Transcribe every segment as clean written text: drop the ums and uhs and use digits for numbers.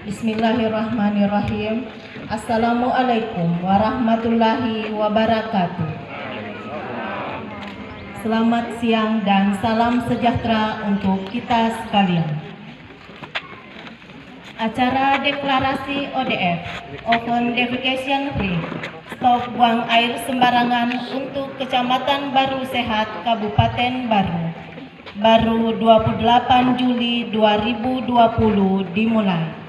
Bismillahirrahmanirrahim. Assalamualaikum warahmatullahi wabarakatuh. Selamat siang dan salam sejahtera untuk kita sekalian. Acara deklarasi ODF, Open Defecation Free, stop buang air sembarangan untuk Kecamatan Baru Sehat, Kabupaten Baru 28 Juli 2020 dimulai.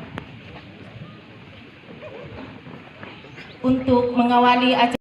Untuk mengawali acara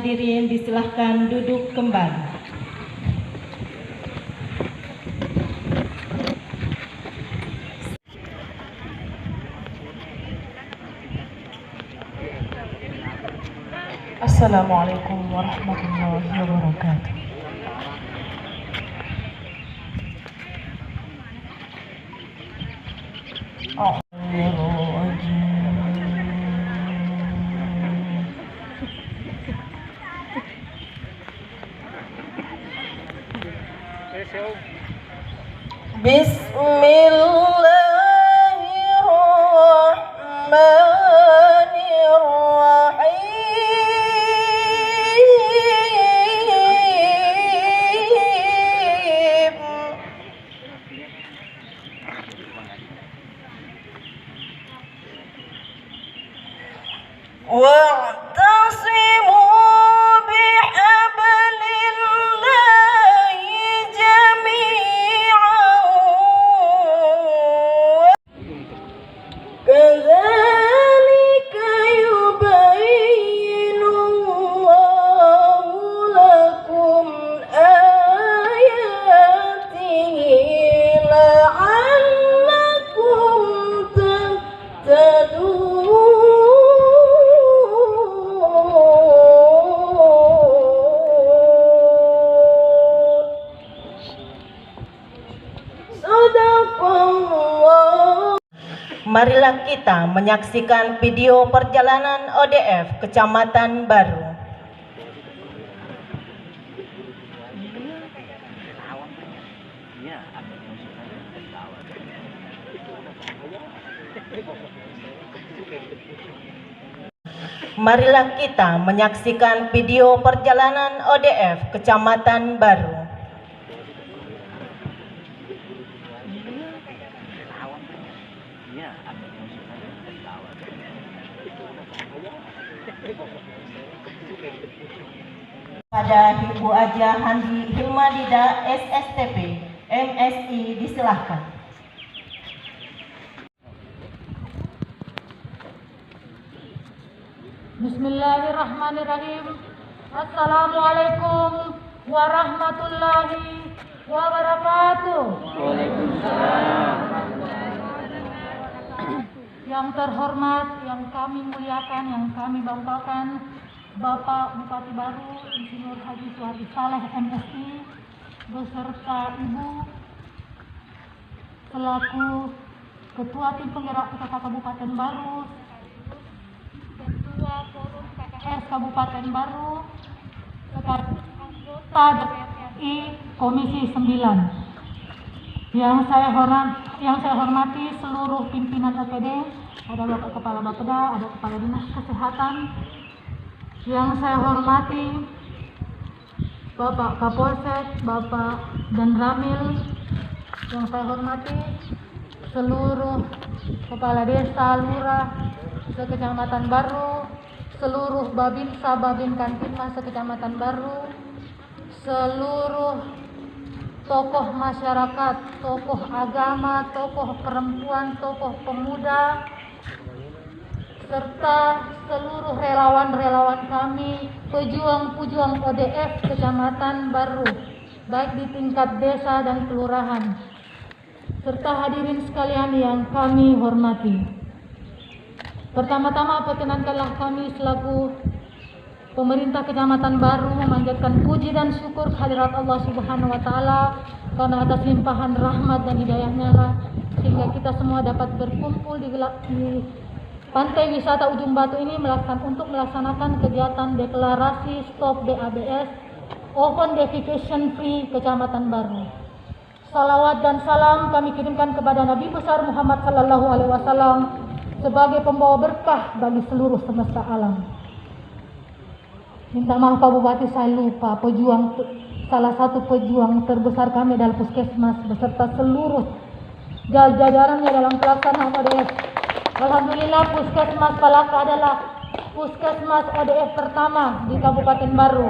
hadirin disilahkan duduk kembali. Assalamualaikum warahmatullahi wabarakatuh. Marilah kita menyaksikan video perjalanan ODF Kecamatan Baru. Marilah kita menyaksikan video perjalanan ODF Kecamatan Baru. Pada Ibu Aja Handi Hilmadida SSTP MSI disilahkan. Bismillahirrahmanirrahim. Assalamualaikum warahmatullahi wabarakatuh. Waalaikumsalam. Yang terhormat, yang kami muliakan, yang kami banggakan, Bapak Bupati Baru Insinyur Haji Suhardi Saleh MSI beserta Ibu selaku Ketua Tim Penggerak PKK Kabupaten Baru, Ketua Forum KKN ODF Kabupaten Baru, sekretaris anggota DPRI Komisi 9. Yang saya hormati seluruh pimpinan OPD, ada Bapak Kepala Bapeda, ada Kepala Dinas Kesehatan. Yang saya hormati Bapak Kapolsek, Bapak dan Ramil. Yang saya hormati seluruh Kepala Desa, Lurah, se-Kecamatan Baru, seluruh Babinsa, Babin Kantinmas se-Kecamatan Baru, seluruh tokoh masyarakat, tokoh agama, tokoh perempuan, tokoh pemuda, serta seluruh relawan-relawan kami, pejuang-pejuang ODF Kecamatan Baru, baik di tingkat desa dan kelurahan, serta hadirin sekalian yang kami hormati. Pertama-tama perkenankanlah kami selaku pemerintah Kecamatan Baru memanjatkan puji dan syukur kehadirat Allah Subhanahu wa taala karena atas limpahan rahmat dan hidayahnya lah sehingga kita semua dapat berkumpul di Pantai Wisata Ujung Batu ini untuk melaksanakan kegiatan deklarasi Stop BABS Open Defecation Free Kecamatan Baru. Salawat dan salam kami kirimkan kepada Nabi besar Muhammad sallallahu alaihi wasallam sebagai pembawa berkah bagi seluruh semesta alam. Minta maaf Pak Bupati, saya lupa salah satu pejuang terbesar kami adalah Puskesmas beserta seluruh jajarannya dalam pelaksanaan ODF. Alhamdulillah Puskesmas Palaka adalah Puskesmas ODF pertama di Kabupaten Baru.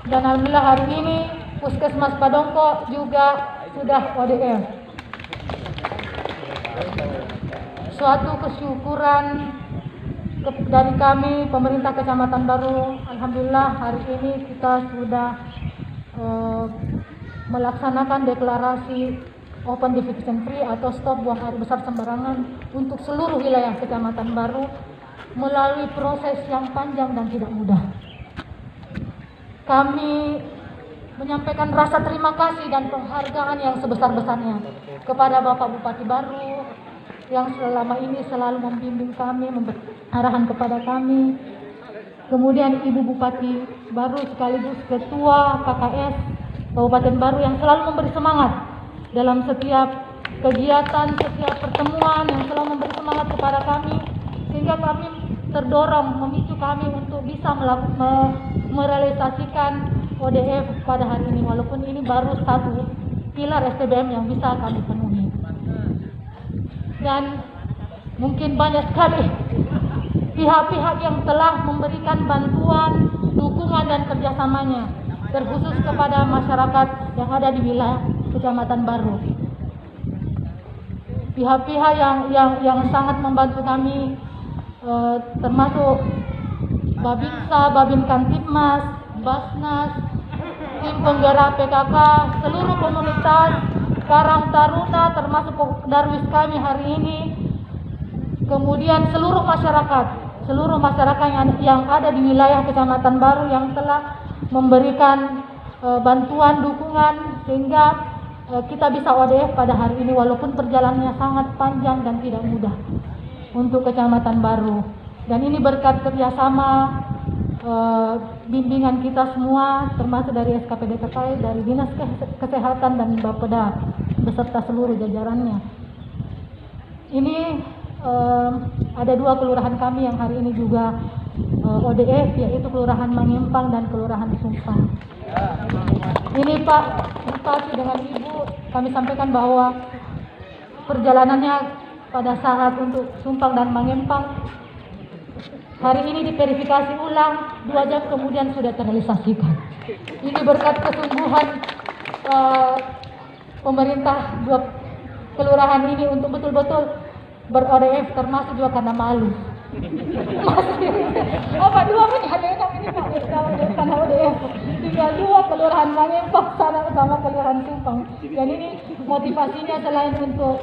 Dan alhamdulillah hari ini Puskesmas Padongko juga sudah ODF. Suatu kesyukuran dari kami pemerintah Kecamatan Baru. Alhamdulillah hari ini kita sudah melaksanakan deklarasi Open Defecation Free atau Stop Buang Air Besar Sembarangan untuk seluruh wilayah Kecamatan Baru melalui proses yang panjang dan tidak mudah. Kami menyampaikan rasa terima kasih dan penghargaan yang sebesar-besarnya kepada Bapak Bupati Baru yang selama ini selalu membimbing kami, memberi arahan kepada kami. Kemudian Ibu Bupati Baru sekaligus Ketua KKS Kabupaten Baru yang selalu memberi semangat dalam setiap kegiatan, setiap pertemuan, yang selalu memberi semangat kepada kami sehingga kami terdorong, memicu kami untuk bisa merealisasikan ODF pada hari ini, walaupun ini baru satu pilar STBM yang bisa kami penuhi. Dan mungkin banyak sekali pihak-pihak yang telah memberikan bantuan, dukungan dan kerjasamanya, terkhusus kepada masyarakat yang ada di wilayah Kecamatan Baru. Pihak-pihak yang sangat membantu kami termasuk Babinsa, Babin Kantipmas, Basnas, tim penggerak PKK, seluruh komunitas, Karang Taruna, termasuk Darwis kami hari ini, kemudian seluruh masyarakat yang ada di wilayah Kecamatan Baru yang telah memberikan bantuan, dukungan sehingga kita bisa ODF pada hari ini walaupun perjalanannya sangat panjang dan tidak mudah untuk Kecamatan Baru. Dan ini berkat kerjasama bimbingan kita semua termasuk dari SKPD terkait, dari Dinas Kesehatan dan Bapeda beserta seluruh jajarannya. Ini ada dua kelurahan kami yang hari ini juga ODF, yaitu Kelurahan Mangempang dan Kelurahan Sumpang. Ini Pak Bupati dengan Ibu kami sampaikan bahwa perjalanannya pada saat untuk Sumpang dan Mangempang hari ini diverifikasi ulang, 2 jam kemudian sudah terrealisasikan. Ini berkat kesungguhan pemerintah dua kelurahan ini untuk betul-betul ber-ODF, termasuk juga karena malu. Masih apa 2 menyalahkan ini Pak karena ODF. Tinggal 2 kelurahan Mangempang sama kelurahan Sumpang. Dan ini motivasinya selain untuk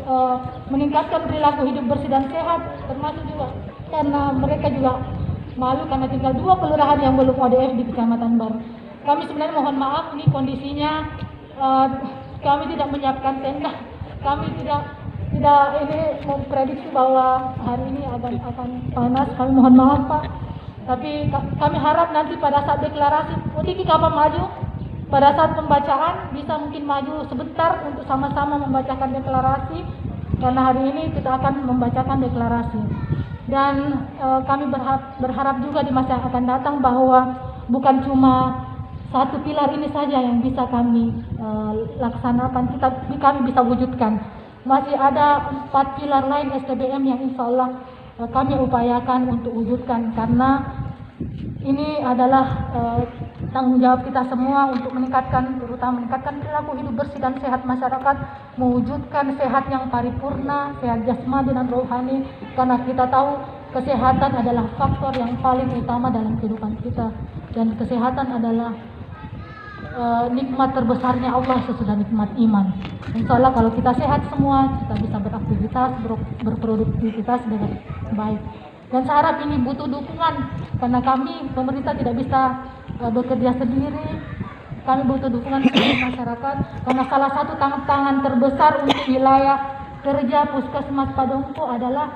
meningkatkan perilaku hidup bersih dan sehat, termasuk juga karena mereka juga malu karena tinggal 2 kelurahan yang belum ODF di Kecamatan Baru. Kami sebenarnya mohon maaf, ini kondisinya kami tidak menyiapkan tenda, kami tidak ini memprediksi bahwa hari ini akan panas. Kami mohon maaf Pak, Tapi kami harap nanti pada saat deklarasi, ODP kapan maju, pada saat pembacaan bisa mungkin maju sebentar untuk sama-sama membacakan deklarasi, karena hari ini kita akan membacakan deklarasi. Dan kami berharap juga di masa yang akan datang bahwa bukan cuma satu pilar ini saja yang bisa kami laksanakan, kami bisa wujudkan. Masih ada 4 pilar lain STBM yang insya Allah kami upayakan untuk wujudkan, karena ini adalah tanggung jawab kita semua untuk terutama meningkatkan perilaku hidup bersih dan sehat masyarakat, mewujudkan sehat yang paripurna, sehat jasmani dan rohani, karena kita tahu kesehatan adalah faktor yang paling utama dalam kehidupan kita, dan kesehatan adalah nikmat terbesarnya Allah sesudah nikmat iman. Insya Allah kalau kita sehat semua, kita bisa beraktivitas, berproduktivitas dengan baik. Dan saya harap ini butuh dukungan, karena kami pemerintah tidak bisa bekerja sendiri. Kami butuh dukungan dari masyarakat, karena salah satu tantangan terbesar untuk wilayah kerja Puskesmas Padongko adalah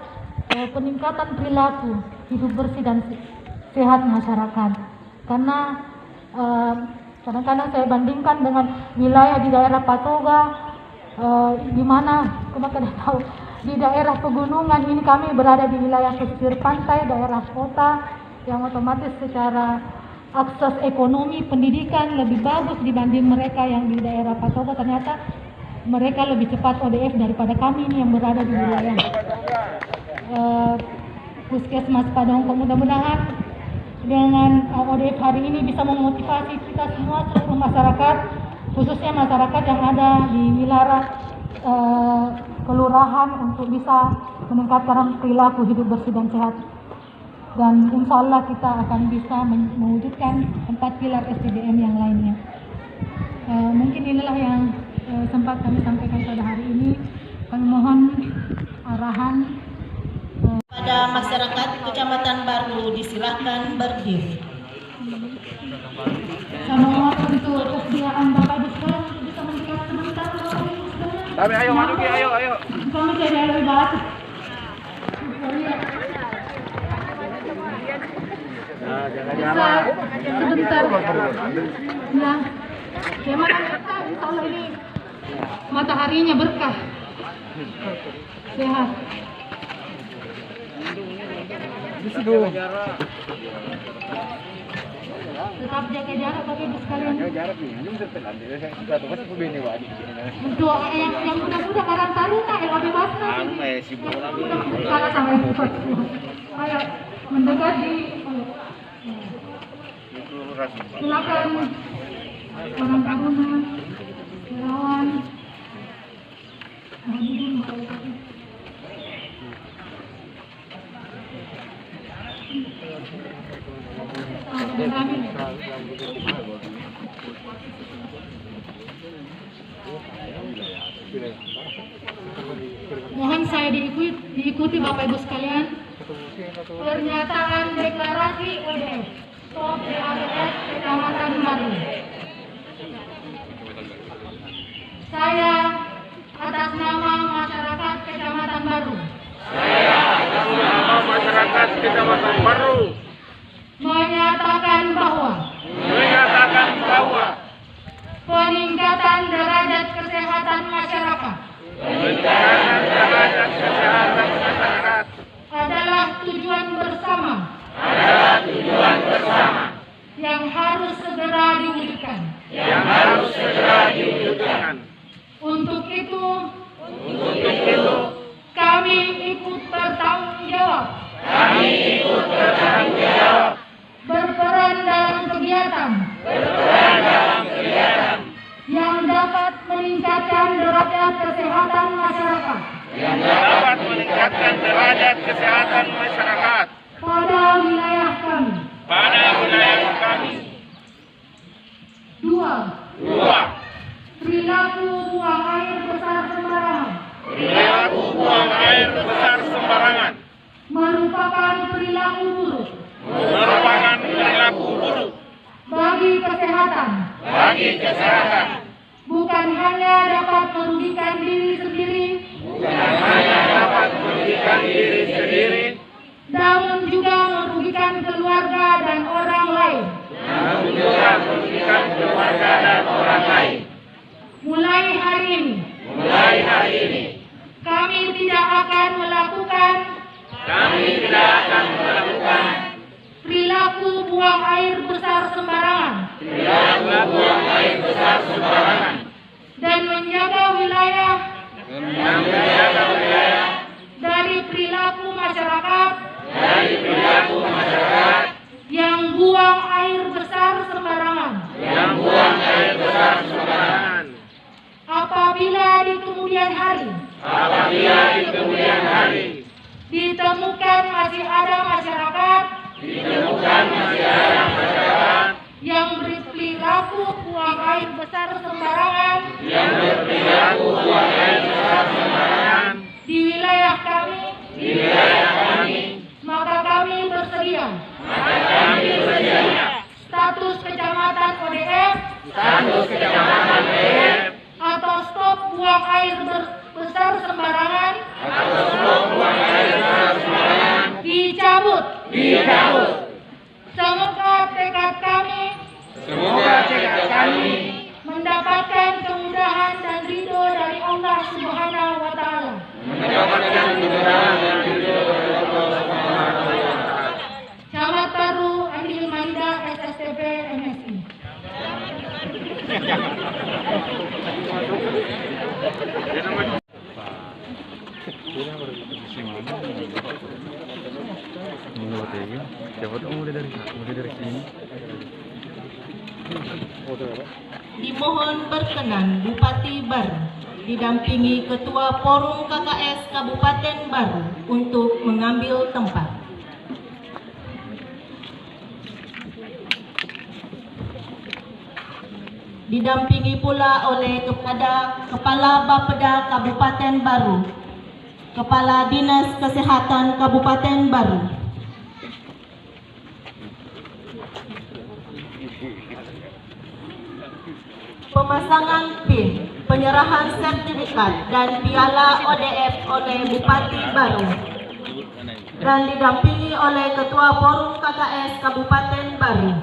peningkatan perilaku hidup bersih dan sehat masyarakat. Karena kadang-kadang saya bandingkan dengan wilayah di daerah Patoga, di mana kita tahu di daerah pegunungan ini kami berada di wilayah pesisir pantai, daerah kota, yang otomatis secara akses ekonomi pendidikan lebih bagus dibanding mereka yang di daerah Patoga. Ternyata mereka lebih cepat ODF daripada kami ini yang berada di wilayah Puskesmas Padongko. Mudah-mudahan dengan ODF hari ini bisa memotivasi kita semua, seluruh masyarakat, khususnya masyarakat yang ada di wilayah kelurahan, untuk bisa meningkatkan perilaku hidup bersih dan sehat. Dan insya Allah kita akan bisa mewujudkan 4 pilar STBM yang lainnya. Mungkin inilah yang sempat kami sampaikan pada hari ini. Kami mohon arahan pada masyarakat Kecamatan Baru, disilahkan berdiri. Saya mohon untuk kesediaan Bapak Ibu sekalian untuk bisa mendekat sebentar, Bapak Ibu sekalian. Tapi ayo maju Ki, ayo. Kami jadi lewat. Nah, jangan Bisa lama. sebentar. Ya. Gimana kita insya Allah ini mataharinya berkah, sehat. Tetap jaga jarak Bapak Ibu sekalian. Jarak nih, ini bisa terlanjur. Saya sudah tuh masih begini wadi. Untuk yang muda-muda Karang Taruna, LOB Basna. Si bola Salah sama ibu. Ayo mendekat di. Silakan Karang Taruna, relawan. Mohon saya diikuti Bapak Ibu sekalian. Pernyataan deklarasi ODF Stop PADS Kecamatan Baru. Saya atas nama masyarakat Kecamatan Baru. Masyarakat Kecamatan Baru Menyatakan bahwa peningkatan derajat kesehatan masyarakat adalah tujuan bersama yang harus segera diwujudkan. Untuk itu kami ikut bertanggung jawab berperan dalam kegiatan yang dapat meningkatkan derajat kesehatan masyarakat pada wilayah kami. 2. Perilaku buang air besar sembarangan merupakan perilaku buruk bagi kesehatan. Bukan hanya dapat merugikan diri sendiri, namun juga merugikan keluarga keluarga dan orang lain. Mulai hari ini, kami tidak akan melakukan perilaku buang air besar sembarangan dan menjaga wilayah dari perilaku masyarakat yang buang air besar sembarangan. Apabila di kemudian hari ditemukan masih ada masyarakat yang berperilaku buang air besar sembarangan di wilayah kami, maka kami bersedia status kecamatan ODF atau stop buang air besar sembarangan dicabut. Semoga tekad kami mendapatkan kemudahan dan ridho dari Allah Subhanahu wa Ta'ala. Camat Baru Andi Hilmanda, SSTP MSI. Dimohon berkenan Bupati Baru didampingi Ketua Forum KKS Kabupaten Baru untuk mengambil tempat. Didampingi pula oleh Kepala Bapeda Kabupaten Baru, Kepala Dinas Kesehatan Kabupaten Baru, pemasangan PIN, penyerahan sertifikat dan piala ODF oleh Bupati Baru, dan didampingi oleh Ketua Forum KKS Kabupaten Baru.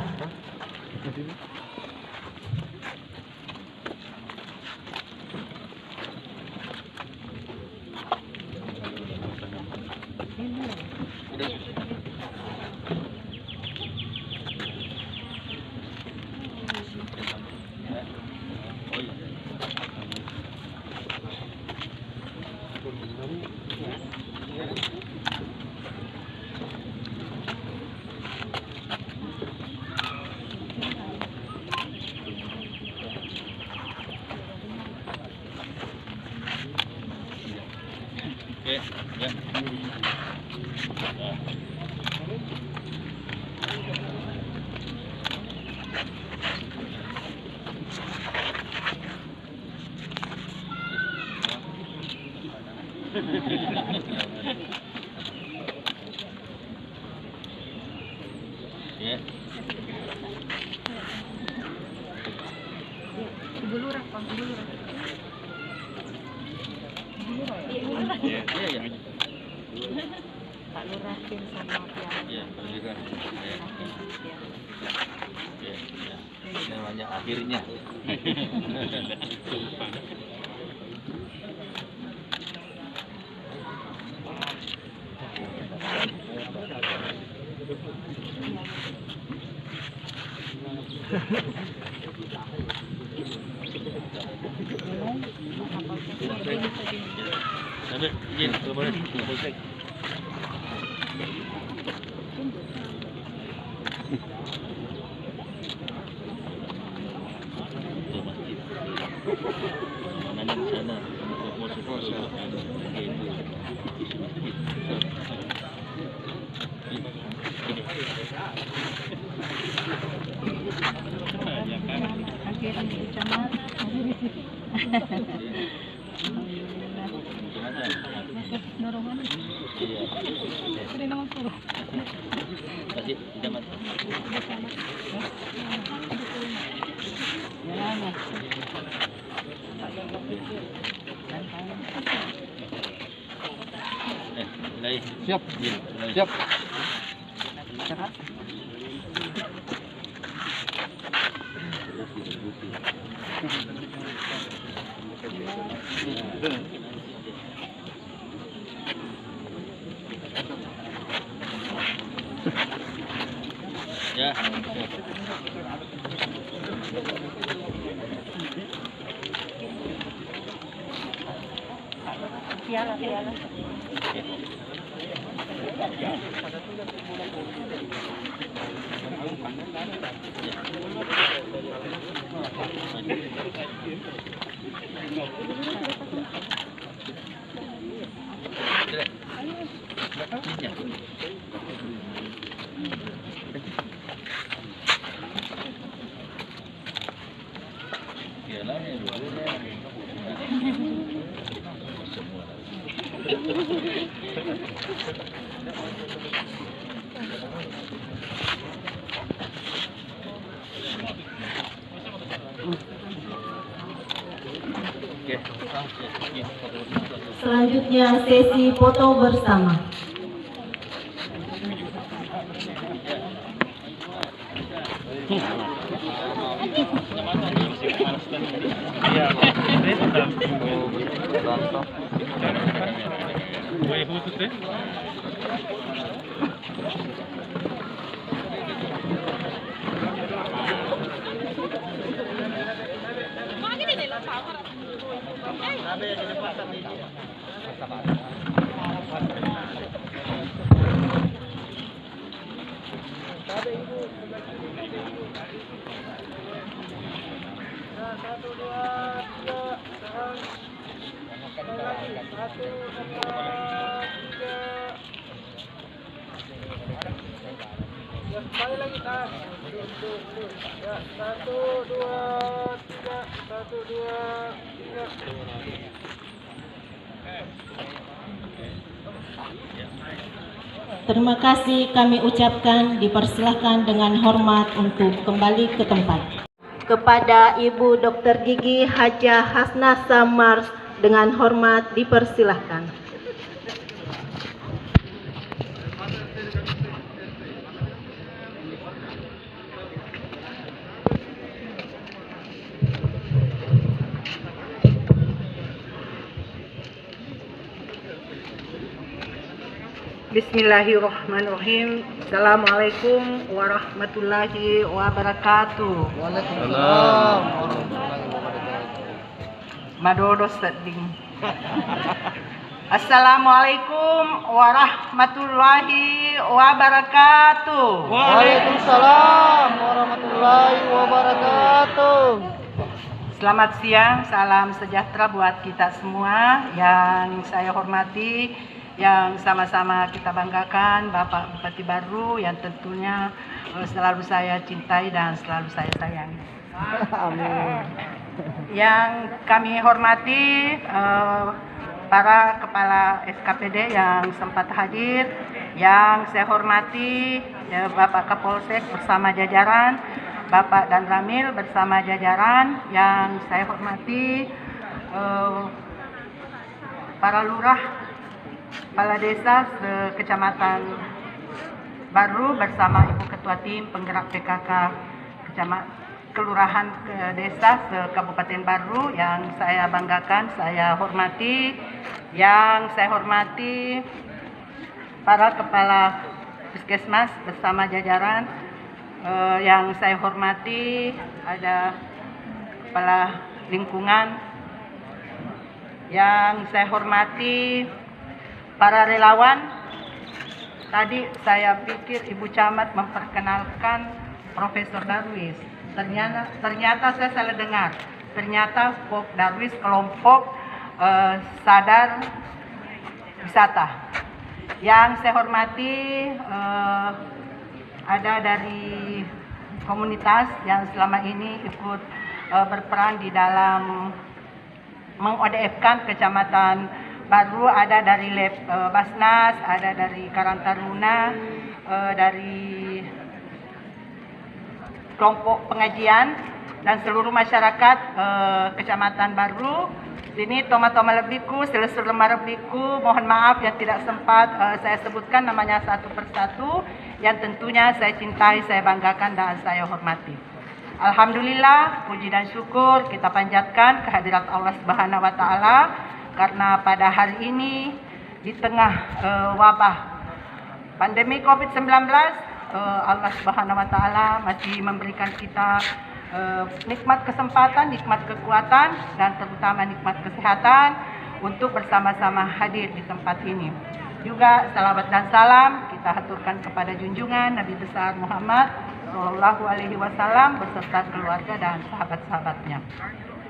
Pak Lurah tim sama piala. Iya, juga. Iya. Namanya akhirnya. Sampai izin, boleh polsek. Siap, siap. Ya. Piala. Selanjutnya sesi foto bersama. Terima kasih kami ucapkan, dipersilahkan dengan hormat untuk kembali ke tempat. Kepada Ibu Dr. Gigi Hajah Hasnah Samars dengan hormat dipersilahkan. Bismillahirrahmanirrahim. Assalamualaikum warahmatullahi wabarakatuh. Waalaikumsalam. Madodo seding. Assalamualaikum warahmatullahi wabarakatuh. Waalaikumsalam warahmatullahi wabarakatuh. Selamat siang, salam sejahtera buat kita semua yang saya hormati, yang sama-sama kita banggakan, Bapak Bupati baru yang tentunya selalu saya cintai dan selalu saya sayangi. Amin. Yang kami hormati para kepala SKPD yang sempat hadir, yang saya hormati Bapak Kapolsek bersama jajaran, Bapak Dan Ramil bersama jajaran, yang saya hormati para lurah, kepala desa Kecamatan Baru bersama Ibu Ketua Tim Penggerak PKK Kelurahan Desa Kabupaten Baru yang saya banggakan, saya hormati, yang saya hormati para kepala puskesmas bersama jajaran, yang saya hormati ada kepala lingkungan, yang saya hormati para relawan. Tadi saya pikir Ibu Camat memperkenalkan Profesor Darwis. Ternyata saya salah dengar. Ternyata Pok Darwis kelompok sadar wisata. Yang saya hormati ada dari komunitas yang selama ini ikut berperan di dalam meng-ODF-kan Kecamatan Baru, ada dari Basnas, ada dari Karang Taruna, dari kelompok pengajian dan seluruh masyarakat Kecamatan Baru. Sini toma-toma lebiku, selesai lebiku, mohon maaf yang tidak sempat saya sebutkan namanya satu persatu, yang tentunya saya cintai, saya banggakan dan saya hormati. Alhamdulillah, puji dan syukur kita panjatkan kehadirat Allah Subhanahu wa taala karena pada hari ini di tengah wabah pandemi Covid-19, Allah Subhanahu wa taala masih memberikan kita nikmat kesempatan, nikmat kekuatan, dan terutama nikmat kesehatan untuk bersama-sama hadir di tempat ini. Juga salawat dan salam kita haturkan kepada junjungan Nabi besar Muhammad Shallallahu Alaihi Wasallam beserta keluarga dan sahabat-sahabatnya.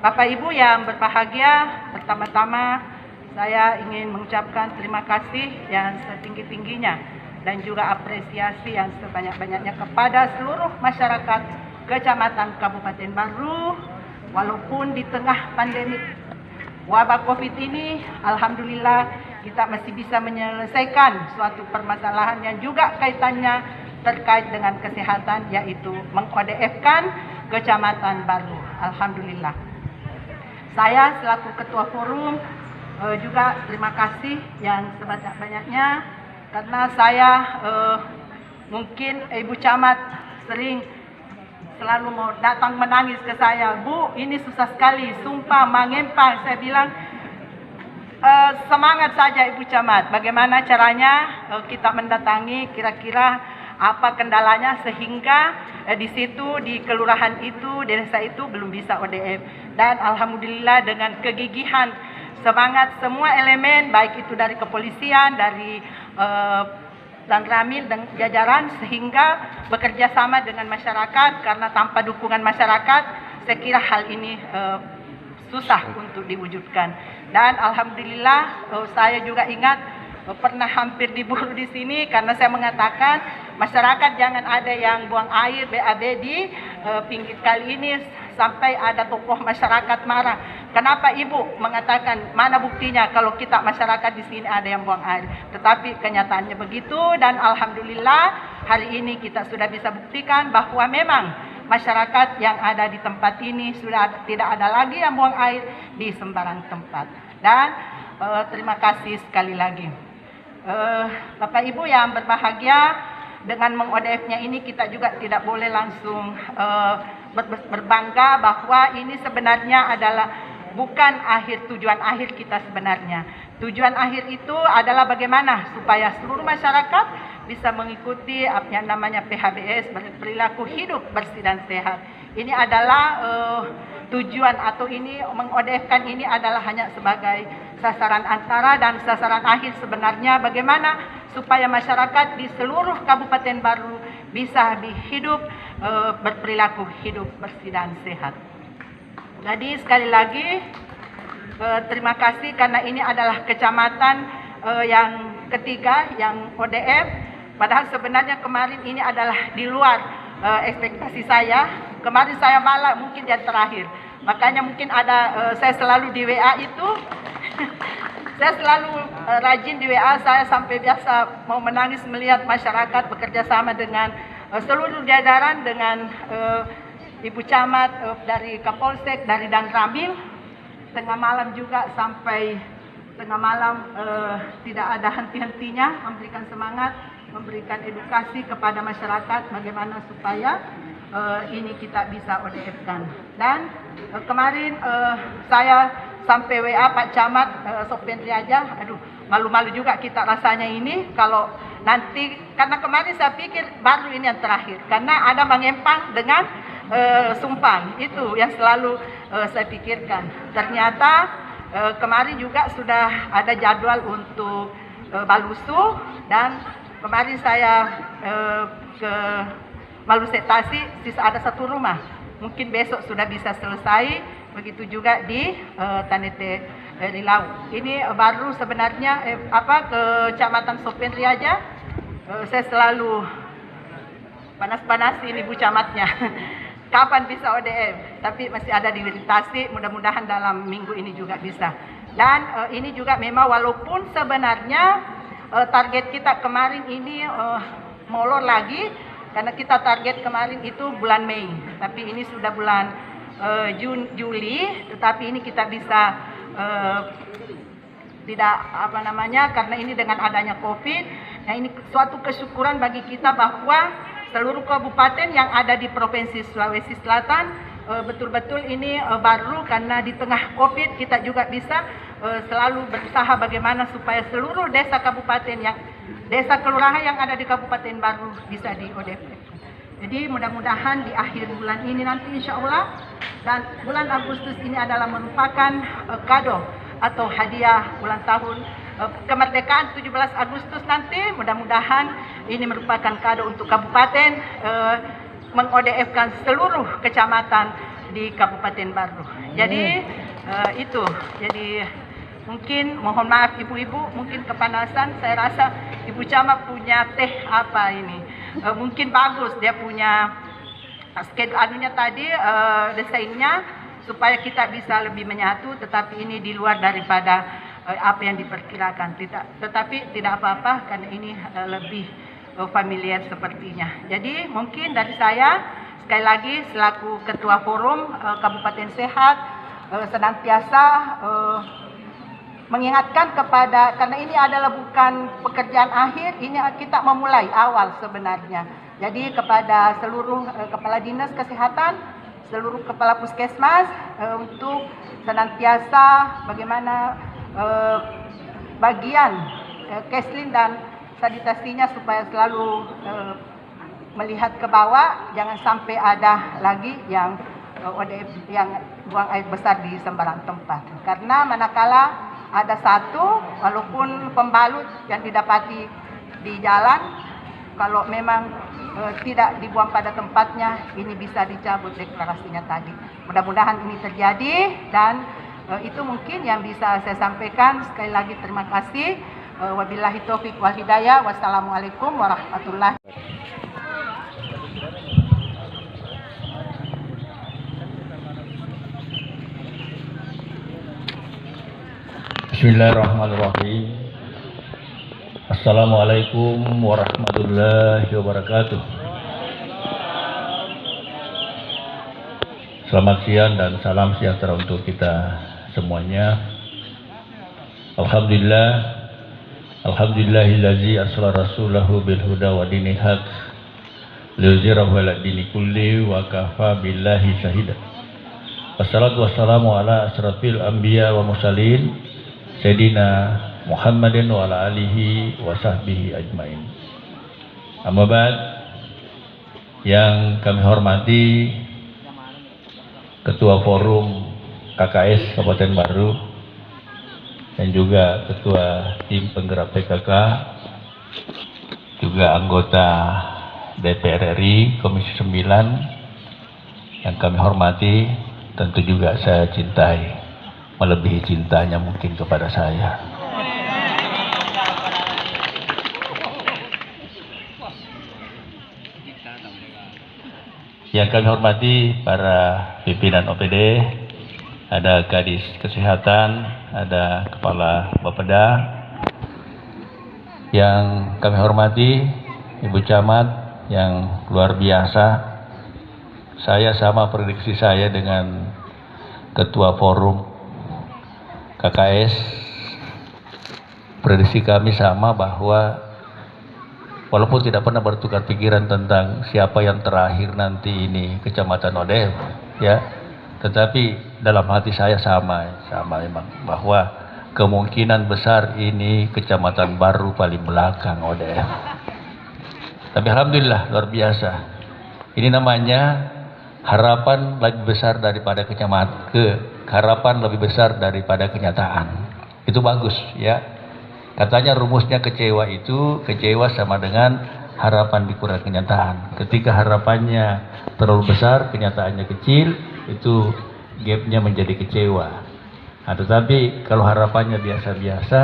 Bapak Ibu yang berbahagia, pertama-tama saya ingin mengucapkan terima kasih yang setinggi-tingginya dan juga apresiasi yang sebanyak-banyaknya kepada seluruh masyarakat Kecamatan Kabupaten Baru. Walaupun di tengah pandemi wabah Covid ini, alhamdulillah kita masih bisa menyelesaikan suatu permasalahan yang juga kaitannya terkait dengan kesehatan, yaitu meng-ODF-kan Kecamatan Baru. Alhamdulillah. Saya selaku Ketua Forum juga terima kasih yang sebanyak-banyaknya karena saya mungkin Ibu Camat selalu mau datang menangis ke saya, Bu, ini susah sekali, sumpah mengempang. Saya bilang, semangat saja Ibu Camat, bagaimana caranya kita mendatangi, kira-kira apa kendalanya sehingga di situ, di kelurahan itu, desa itu belum bisa ODF. Dan alhamdulillah dengan kegigihan, semangat semua elemen, baik itu dari kepolisian, dari dan Ramil dan jajaran, sehingga bekerja sama dengan masyarakat, karena tanpa dukungan masyarakat saya kira hal ini susah untuk diwujudkan. Dan alhamdulillah saya juga ingat pernah hampir diburu di sini karena saya mengatakan masyarakat jangan ada yang buang air BAB di pinggir kali ini, sampai ada tokoh masyarakat marah. Kenapa Ibu mengatakan, mana buktinya kalau kita masyarakat di sini ada yang buang air? Tetapi kenyataannya begitu, dan alhamdulillah hari ini kita sudah bisa buktikan bahwa memang masyarakat yang ada di tempat ini sudah tidak ada lagi yang buang air di sembarang tempat. Dan terima kasih sekali lagi. Bapak Ibu yang berbahagia, dengan meng-ODF-nya ini kita juga tidak boleh langsung berbangga bahwa ini sebenarnya adalah bukan tujuan akhir kita sebenarnya. Tujuan akhir itu adalah bagaimana supaya seluruh masyarakat bisa mengikuti apa yang namanya PHBS, perilaku hidup bersih dan sehat. Ini adalah tujuan, atau ini meng-ODF-kan ini adalah hanya sebagai sasaran antara, dan sasaran akhir sebenarnya bagaimana supaya masyarakat di seluruh Kabupaten Baru bisa hidup berperilaku hidup bersih dan sehat. Jadi sekali lagi terima kasih karena ini adalah kecamatan yang ketiga yang ODF. Padahal sebenarnya kemarin ini adalah di luar ekspektasi saya. Kemarin saya malah mungkin yang terakhir. Makanya mungkin ada saya selalu di WA itu. Saya selalu rajin di WA, saya sampai biasa mau menangis melihat masyarakat bekerja sama dengan seluruh jajaran, dengan Ibu Camat, dari Kapolsek, dari Dan Ramil. Tengah malam juga sampai tengah malam tidak ada henti-hentinya memberikan semangat, memberikan edukasi kepada masyarakat bagaimana supaya ini kita bisa ODF-kan. Dan kemarin saya sampai WA Pak Camat Sopendri aja, aduh malu-malu juga kita rasanya ini kalau nanti, karena kemarin saya pikir baru ini yang terakhir, karena ada mengempang dengan Sumpang, itu yang selalu saya pikirkan. Ternyata kemarin juga sudah ada jadwal untuk Balusu, dan kemarin saya ke Malusetasi, sisa ada satu rumah, mungkin besok sudah bisa selesai. Begitu juga di Tanete Rilau. Ini baru sebenarnya Kecamatan Sopendri aja saya selalu panas-panas ini Bu Camatnya. Kapan bisa ODF? Tapi masih ada di Tasik, mudah-mudahan dalam minggu ini juga bisa. Dan ini juga memang walaupun sebenarnya target kita kemarin ini molor lagi, karena kita target kemarin itu bulan Mei, tapi ini sudah bulan Juli, tetapi ini kita bisa tidak karena ini dengan adanya COVID. Nah, ini suatu kesyukuran bagi kita bahwa seluruh kabupaten yang ada di Provinsi Sulawesi Selatan. Betul-betul ini baru karena di tengah COVID kita juga bisa selalu berusaha bagaimana supaya seluruh desa kelurahan yang ada di Kabupaten Baru bisa di ODF. Jadi mudah-mudahan di akhir bulan ini nanti insya Allah, dan bulan Agustus ini adalah merupakan kado atau hadiah ulang tahun kemerdekaan 17 Agustus nanti. Mudah-mudahan ini merupakan kado untuk kabupaten meng-ODF-kan seluruh kecamatan di Kabupaten Baru. Jadi itu. Jadi mungkin mohon maaf ibu-ibu, mungkin kepanasan. Saya rasa Ibu Camat punya teh apa ini? Mungkin bagus dia punya anunya tadi desainnya supaya kita bisa lebih menyatu, tetapi ini di luar daripada apa yang diperkirakan. Tetapi tidak apa-apa karena ini lebih familiar sepertinya. Jadi mungkin dari saya sekali lagi selaku Ketua Forum Kabupaten Sehat senantiasa mengingatkan kepada, karena ini adalah bukan pekerjaan akhir, ini kita memulai awal sebenarnya. Jadi kepada seluruh kepala dinas kesehatan, seluruh kepala puskesmas untuk senantiasa bagaimana bagian keslin dan sanitasinya supaya selalu melihat ke bawah, jangan sampai ada lagi yang ODF yang buang air besar di sembarang tempat. Karena manakala ada satu, walaupun pembalut yang didapati di jalan, kalau memang tidak dibuang pada tempatnya, ini bisa dicabut deklarasinya tadi. Mudah-mudahan ini terjadi, dan itu mungkin yang bisa saya sampaikan. Sekali lagi terima kasih. Wabillahi taufiq wal hidayah. Wassalamualaikum warahmatullahi wabarakatuh. Bismillahirrahmanirrahim. Assalamualaikum warahmatullahi wabarakatuh. Selamat siang dan salam sejahtera untuk kita semuanya. Alhamdulillahillazi arsala rasulahu bil huda wa dinil haq liyuzhirahu 'ala dini kulli wa kafa billahi syahida. Wassalatu wassalamu ala asrafil anbiya wa mursalin Sayyidina Muhammadin wa ala alihi wa sahbihi ajmain. Amma ba'd, yang kami hormati Ketua Forum KKS Kabupaten Baru dan juga Ketua Tim Penggerak PKK, juga anggota DPR RI Komisi 9 yang kami hormati, tentu juga saya cintai, melebihi cintanya mungkin kepada saya. Yang kami hormati para pimpinan OPD, ada Kadis Kesehatan, ada Kepala Bapeda. Yang kami hormati Ibu Camat yang luar biasa. Saya sama prediksi saya dengan Ketua Forum KKS, prediksi kami sama bahwa walaupun tidak pernah bertukar pikiran tentang siapa yang terakhir nanti ini Kecamatan ODF, ya, tetapi dalam hati saya sama memang bahwa kemungkinan besar ini Kecamatan Baru paling belakang ODF. Tapi alhamdulillah luar biasa. Ini namanya harapan lebih besar daripada harapan lebih besar daripada kenyataan. Itu bagus, ya. Katanya rumusnya kecewa sama dengan harapan dikurang kenyataan. Ketika harapannya terlalu besar, kenyataannya kecil, itu gapnya menjadi kecewa. Nah, tetapi kalau harapannya biasa-biasa,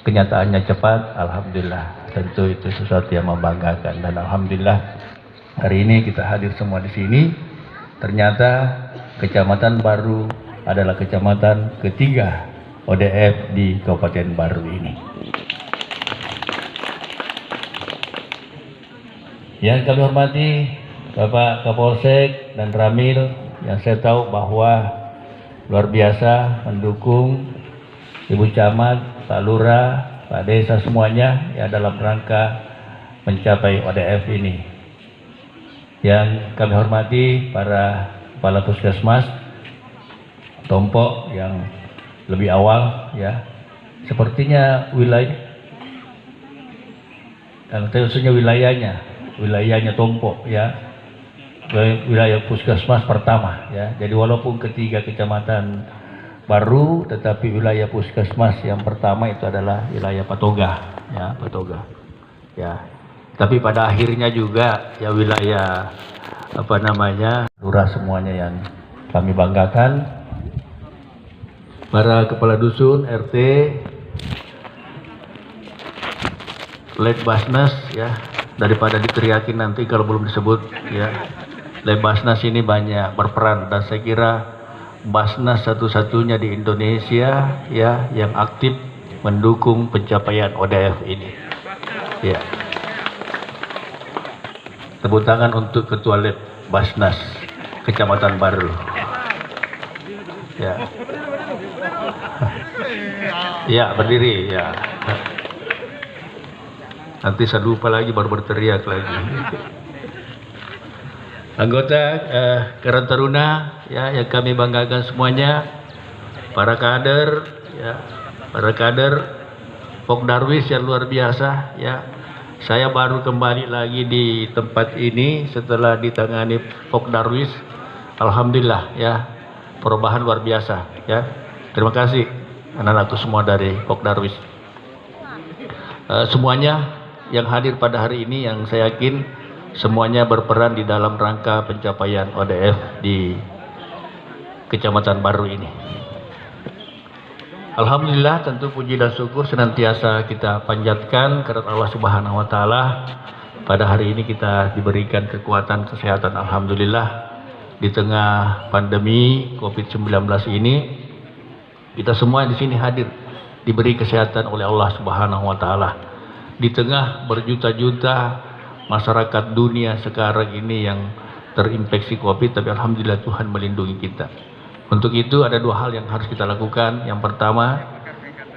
kenyataannya cepat, alhamdulillah. Tentu itu sesuatu yang membanggakan, dan alhamdulillah hari ini kita hadir semua di sini. Ternyata Kecamatan Baru adalah kecamatan ketiga ODF di Kabupaten Baru ini. Yang kami hormati Bapak Kapolsek dan Ramil, yang saya tahu bahwa luar biasa mendukung Ibu Camat, Pak Lurah, Pak Desa semuanya ya dalam rangka mencapai ODF ini. Yang kami hormati para kepala puskesmas, Tompo yang lebih awal ya. Sepertinya khususnya wilayahnya Tompo ya, wilayah puskesmas pertama ya. Jadi walaupun ketiga kecamatan baru, tetapi wilayah puskesmas yang pertama itu adalah wilayah Patoga ya, Patoga ya. Tapi pada akhirnya juga ya wilayah lurah semuanya yang kami banggakan, para kepala dusun, RT, Letbasnas ya, daripada diteriakin nanti kalau belum disebut ya. Letbasnas ini banyak berperan dan saya kira Basnas satu-satunya di Indonesia ya yang aktif mendukung pencapaian ODF ini. Ya. Tepuk tangan untuk Ketua Letbasnas Kecamatan Baru. Ya. Ya, berdiri ya. Nanti saya lupa lagi baru berteriak lagi. Anggota Karang Taruna ya yang kami banggakan semuanya, para kader ya, para kader Pok Darwis yang luar biasa ya. Saya baru kembali lagi di tempat ini setelah ditangani Pok Darwis. Alhamdulillah ya, perubahan luar biasa ya. Terima kasih anak-anakku semua dari Pok Darwis. Semuanya yang hadir pada hari ini yang saya yakin semuanya berperan di dalam rangka pencapaian ODF di Kecamatan Baru ini. Alhamdulillah, tentu puji dan syukur senantiasa kita panjatkan karena Allah Subhanahu wa taala. Pada hari ini kita diberikan kekuatan kesehatan, alhamdulillah. Di tengah pandemi Covid-19 ini, kita semua di sini hadir diberi kesehatan oleh Allah Subhanahu wa taala. Di tengah berjuta-juta masyarakat dunia sekarang ini yang terinfeksi Covid, tapi alhamdulillah Tuhan melindungi kita. Untuk itu ada dua hal yang harus kita lakukan. Yang pertama,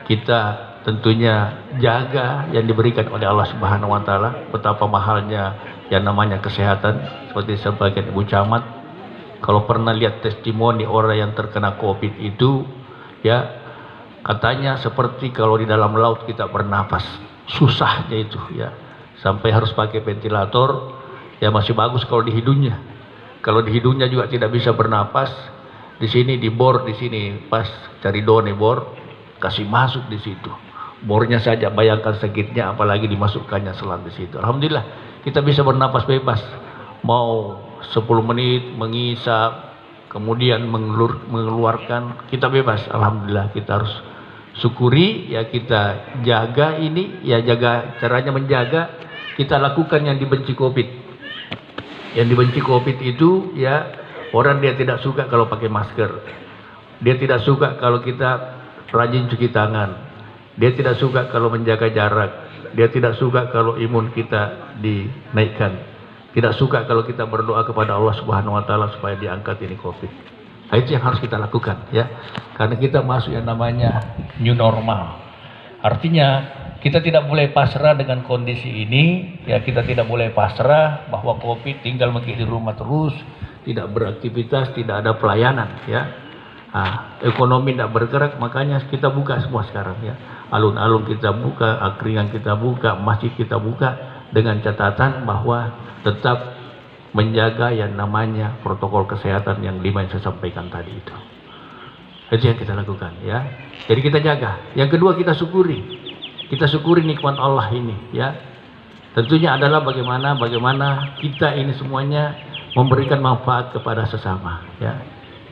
kita tentunya jaga yang diberikan oleh Allah Subhanahu wa taala. Betapa mahalnya yang namanya kesehatan. Seperti sebagian Ibu Camat, kalau pernah lihat testimoni orang yang terkena Covid itu ya, katanya seperti kalau di dalam laut kita bernapas. Susahnya itu ya. Sampai harus pakai ventilator. Ya masih bagus kalau di hidungnya. Kalau di hidungnya juga tidak bisa bernapas. Di sini dibor, di sini pas cari done bor, kasih masuk di situ. Bornya saja bayangkan sakitnya, apalagi dimasukkannya selang di situ. Alhamdulillah kita bisa bernapas bebas. Mau 10 menit mengisap, kemudian mengeluarkan, kita bebas. Alhamdulillah kita harus syukuri ya, kita jaga ini ya, jaga caranya menjaga. Kita lakukan yang dibenci Covid. Yang dibenci Covid itu ya, orang dia tidak suka kalau pakai masker. Dia tidak suka kalau kita rajin cuci tangan. Dia tidak suka kalau menjaga jarak. Dia tidak suka kalau imun kita dinaikkan. Tidak suka kalau kita berdoa kepada Allah Subhanahu wa taala supaya diangkat ini Covid. Nah, itu yang harus kita lakukan ya. Karena kita masuk yang namanya new normal. Artinya kita tidak boleh pasrah dengan kondisi ini ya, kita tidak boleh pasrah bahwa Covid tinggal di rumah terus, tidak beraktivitas, tidak ada pelayanan ya. Nah, ekonomi tidak bergerak, makanya kita buka semua sekarang ya. Alun-alun kita buka, angkringan kita buka, masjid kita buka, dengan catatan bahwa tetap menjaga yang namanya protokol kesehatan yang 5 yang saya sampaikan tadi itu. Itu yang kita lakukan ya. Jadi kita jaga. Yang kedua, kita syukuri. Kita syukuri nikmat Allah ini ya. Tentunya adalah bagaimana kita ini semuanya memberikan manfaat kepada sesama ya.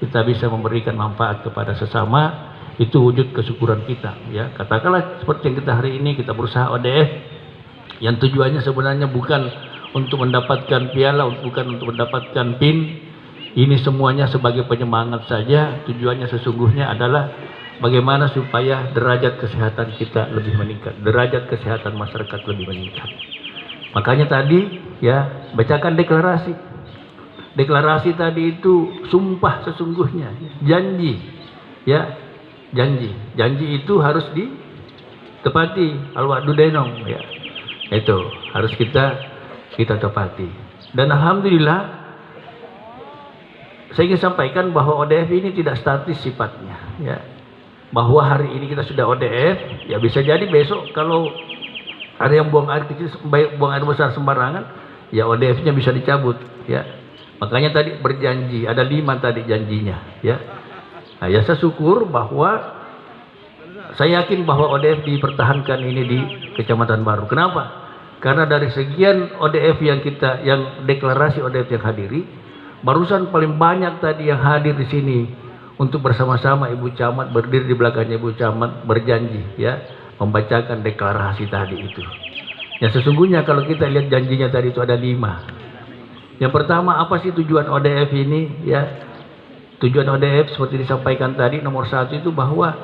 Kita bisa memberikan manfaat kepada sesama, itu wujud kesyukuran kita ya. Katakanlah seperti yang kita hari ini kita berusaha ODF yang tujuannya sebenarnya bukan untuk mendapatkan piala, bukan untuk mendapatkan PIN. Ini semuanya sebagai penyemangat saja. Tujuannya sesungguhnya adalah bagaimana supaya derajat kesehatan kita lebih meningkat, derajat kesehatan masyarakat lebih meningkat. Makanya tadi ya, bacakan deklarasi. Deklarasi tadi itu sumpah sesungguhnya, janji ya, janji itu harus ditepati. Al-wa'du dainong ya, itu harus kita tepati. Dan alhamdulillah saya ingin sampaikan bahwa ODF ini tidak statis sifatnya, ya. Bahwa hari ini kita sudah ODF, ya bisa jadi besok kalau ada yang buang air kecil, buang air besar sembarangan, ya ODF-nya bisa dicabut, ya. Makanya tadi berjanji, ada 5 tadi janjinya, ya. Nah, ya saya syukur bahwa saya yakin bahwa ODF dipertahankan ini di Kecamatan Baru. Kenapa? Karena dari sekian ODF yang deklarasi ODF yang hadiri, barusan paling banyak tadi yang hadir di sini untuk bersama-sama Ibu Camat, berdiri di belakangnya Ibu Camat, berjanji, ya, membacakan deklarasi tadi itu. Ya sesungguhnya kalau kita lihat janjinya tadi itu ada 5. Yang pertama, apa sih tujuan ODF ini? Ya, tujuan ODF seperti disampaikan tadi, nomor 1 itu bahwa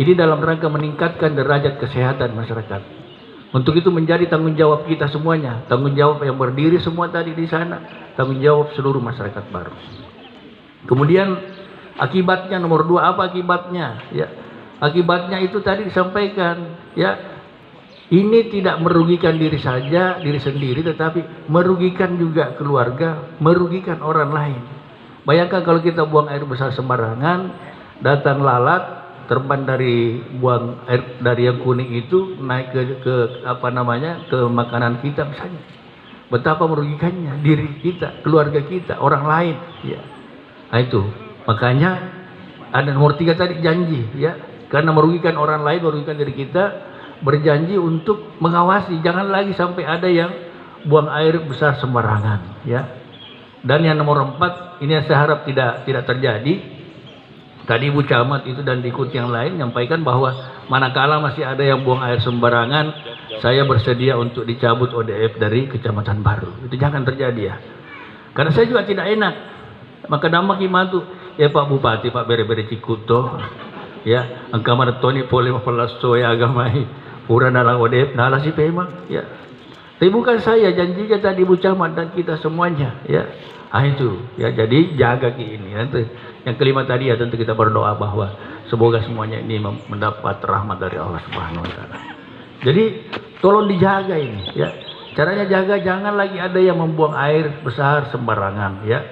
ini dalam rangka meningkatkan derajat kesehatan masyarakat. Untuk itu menjadi tanggung jawab kita semuanya, tanggung jawab yang berdiri semua tadi di sana, tanggung jawab seluruh masyarakat Baru. Kemudian akibatnya nomor 2, apa akibatnya? Ya, akibatnya itu tadi disampaikan, ya, ini tidak merugikan diri saja, diri sendiri, tetapi merugikan juga keluarga, merugikan orang lain. Bayangkan kalau kita buang air besar sembarangan, datang lalat, terbang dari buang air dari yang kuning itu naik ke makanan kita misalnya. Betapa merugikannya diri kita, keluarga kita, orang lain, ya. Nah itu. Makanya ada nomor 3 tadi janji, ya. Karena merugikan orang lain, merugikan diri kita, berjanji untuk mengawasi jangan lagi sampai ada yang buang air besar sembarangan, ya. Dan yang nomor 4 ini saya harap tidak terjadi. Tadi Ibu Camat itu dan diikuti yang lain menyampaikan bahwa manakala masih ada yang buang air sembarangan, saya bersedia untuk dicabut ODF dari Kecamatan Baru. Itu jangan terjadi, ya. Karena saya juga tidak enak. Maka dampak imantu, ya Pak Bupati, Pak Bere-Bere Cikuto, ya, angka maratoni pole mapalaso ya agamai, pura nala ODF, nala si Pemang, ya. Tapi bukan saya, janjinya tadi Ibu Camat dan kita semuanya, ya. Ah itu, ya, jadi jaga ini. Yang kelima tadi ya tentu kita berdoa bahwa semoga semuanya ini mendapat rahmat dari Allah Subhanahu Wa Taala. Jadi tolong dijaga ini, ya. Caranya jaga, jangan lagi ada yang membuang air besar sembarangan, ya.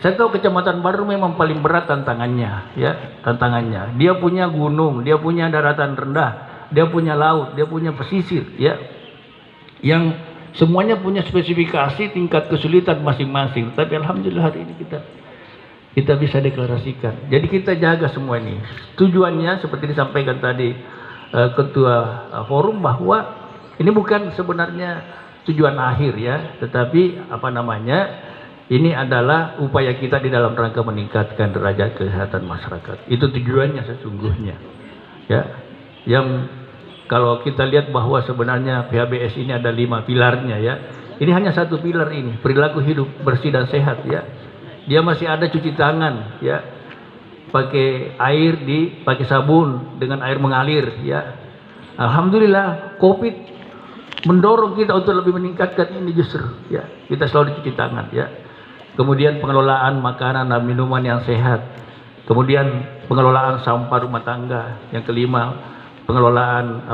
Saya tahu Kecamatan Baru memang paling berat tantangannya, ya, tantangannya. Dia punya gunung, dia punya daratan rendah, dia punya laut, dia punya pesisir, ya. Yang semuanya punya spesifikasi tingkat kesulitan masing-masing. Tapi alhamdulillah hari ini kita bisa deklarasikan. Jadi kita jaga semua ini. Tujuannya seperti disampaikan tadi ketua forum bahwa ini bukan sebenarnya tujuan akhir, ya, tetapi ini adalah upaya kita di dalam rangka meningkatkan derajat kesehatan masyarakat. Itu tujuannya sesungguhnya, ya. Yang kalau kita lihat bahwa sebenarnya PHBS ini ada 5 pilarnya, ya. Ini hanya 1 pilar ini, perilaku hidup bersih dan sehat, ya. Dia masih ada cuci tangan, ya. Pakai sabun dengan air mengalir, ya. Alhamdulillah Covid mendorong kita untuk lebih meningkatkan ini justru, ya. Kita selalu cuci tangan, ya. Kemudian pengelolaan makanan dan minuman yang sehat. Kemudian pengelolaan sampah rumah tangga. Yang kelima, pengelolaan